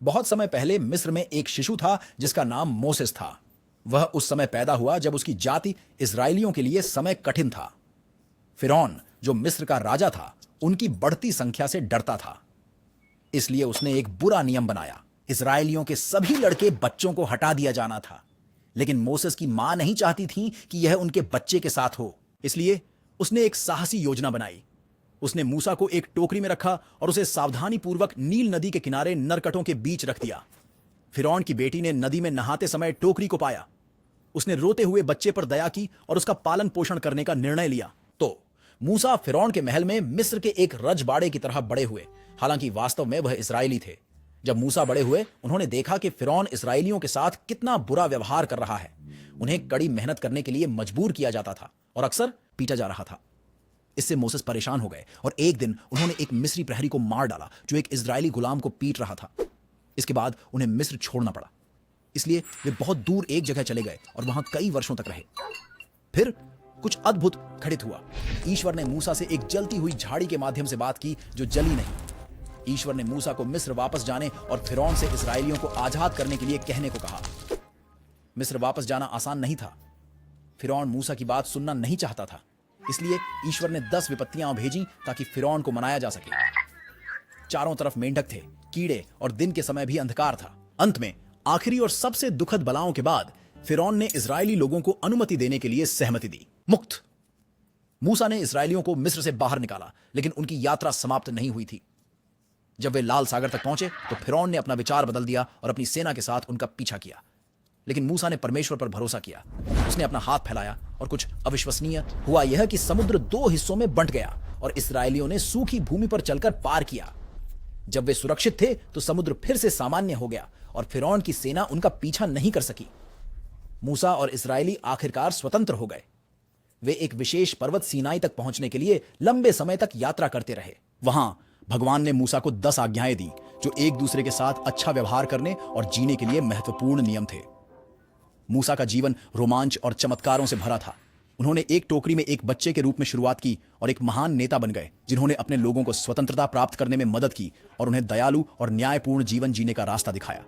बहुत समय पहले मिस्र में एक शिशु था जिसका नाम मोसेस था। वह उस समय पैदा हुआ जब उसकी जाति इजरायलियों के लिए समय कठिन था। फिरौन जो मिस्र का राजा था उनकी बढ़ती संख्या से डरता था, इसलिए उसने एक बुरा नियम बनाया। इजरायलियों के सभी लड़के बच्चों को हटा दिया जाना था। लेकिन मोसेस की मां नहीं चाहती थी कि यह उनके बच्चे के साथ हो, इसलिए उसने एक साहसी योजना बनाई। उसने मूसा को एक टोकरी में रखा और उसे सावधानी पूर्वक नील नदी के किनारे नरकटों के बीच रख दिया। फिरौन की बेटी ने नदी में नहाते समय टोकरी को पाया। उसने रोते हुए बच्चे पर दया की और उसका पालन पोषण करने का निर्णय लिया। तो मूसा फिरौन के महल में मिस्र के एक रजबाड़े की तरह बड़े हुए, हालांकि वास्तव में वह इजरायली थे। जब मूसा बड़े हुए, उन्होंने देखा कि फिरौन इजरायलियों के साथ कितना बुरा व्यवहार कर रहा है। उन्हें कड़ी मेहनत करने के लिए मजबूर किया जाता था और अक्सर पीटा जा रहा था। इससे मोसेस परेशान हो गए और एक दिन उन्होंने एक मिस्री प्रहरी को मार डाला जो एक इजरायली गुलाम को पीट रहा था। इसके बाद उन्हें मिस्र छोड़ना पड़ा, इसलिए वे बहुत दूर एक जगह चले गए और वहां कई वर्षों तक रहे। फिर कुछ अद्भुत घटित हुआ। ईश्वर ने मूसा से एक जलती हुई झाड़ी के माध्यम से बात की जो जली नहीं। ईश्वर ने मूसा को मिस्र वापस जाने और फिरौन से इजरायलियों को आजाद करने के लिए कहने को कहा। मिस्र वापस जाना आसान नहीं था। फिरौन मूसा की बात सुनना नहीं चाहता था, इसलिए ईश्वर ने 10 विपत्तियां भेजी ताकि फिरौन को मनाया जा सके। चारों तरफ मेंढक थे, कीड़े और दिन के समय भी अंधकार था। अंत में आखिरी और सबसे दुखद बलाओं के बाद फिरौन ने इजरायली लोगों को अनुमति देने के लिए सहमति दी। मुक्त। मूसा ने इजरायलियों को मिस्र से बाहर निकाला, लेकिन उनकी यात्रा समाप्त नहीं हुई थी। जब वे लाल सागर तक पहुंचे तो फिरौन ने अपना विचार बदल दिया और अपनी सेना के साथ उनका पीछा किया। लेकिन मूसा ने परमेश्वर पर भरोसा किया। उसने अपना हाथ फैलाया और कुछ अविश्वसनीय हुआ यह कि समुद्र 2 हिस्सों में बंट गया और इस्राएलियों ने सूखी भूमि पर चलकर पार किया। जब वे सुरक्षित थे तो समुद्र फिर से सामान्य हो गया और फिरौन की सेना उनका पीछा नहीं कर सकी। मूसा और इस्राएली आखिरकार स्वतंत्र हो गए। वे एक विशेष पर्वत सीनाई तक पहुंचने के लिए लंबे समय तक यात्रा करते रहे। वहां भगवान ने मूसा को 10 आज्ञाएं दी जो एक दूसरे के साथ अच्छा व्यवहार करने और जीने के लिए महत्वपूर्ण नियम थे। मूसा का जीवन रोमांच और चमत्कारों से भरा था। उन्होंने एक टोकरी में एक बच्चे के रूप में शुरुआत की और एक महान नेता बन गए जिन्होंने अपने लोगों को स्वतंत्रता प्राप्त करने में मदद की और उन्हें दयालु और न्यायपूर्ण जीवन जीने का रास्ता दिखाया।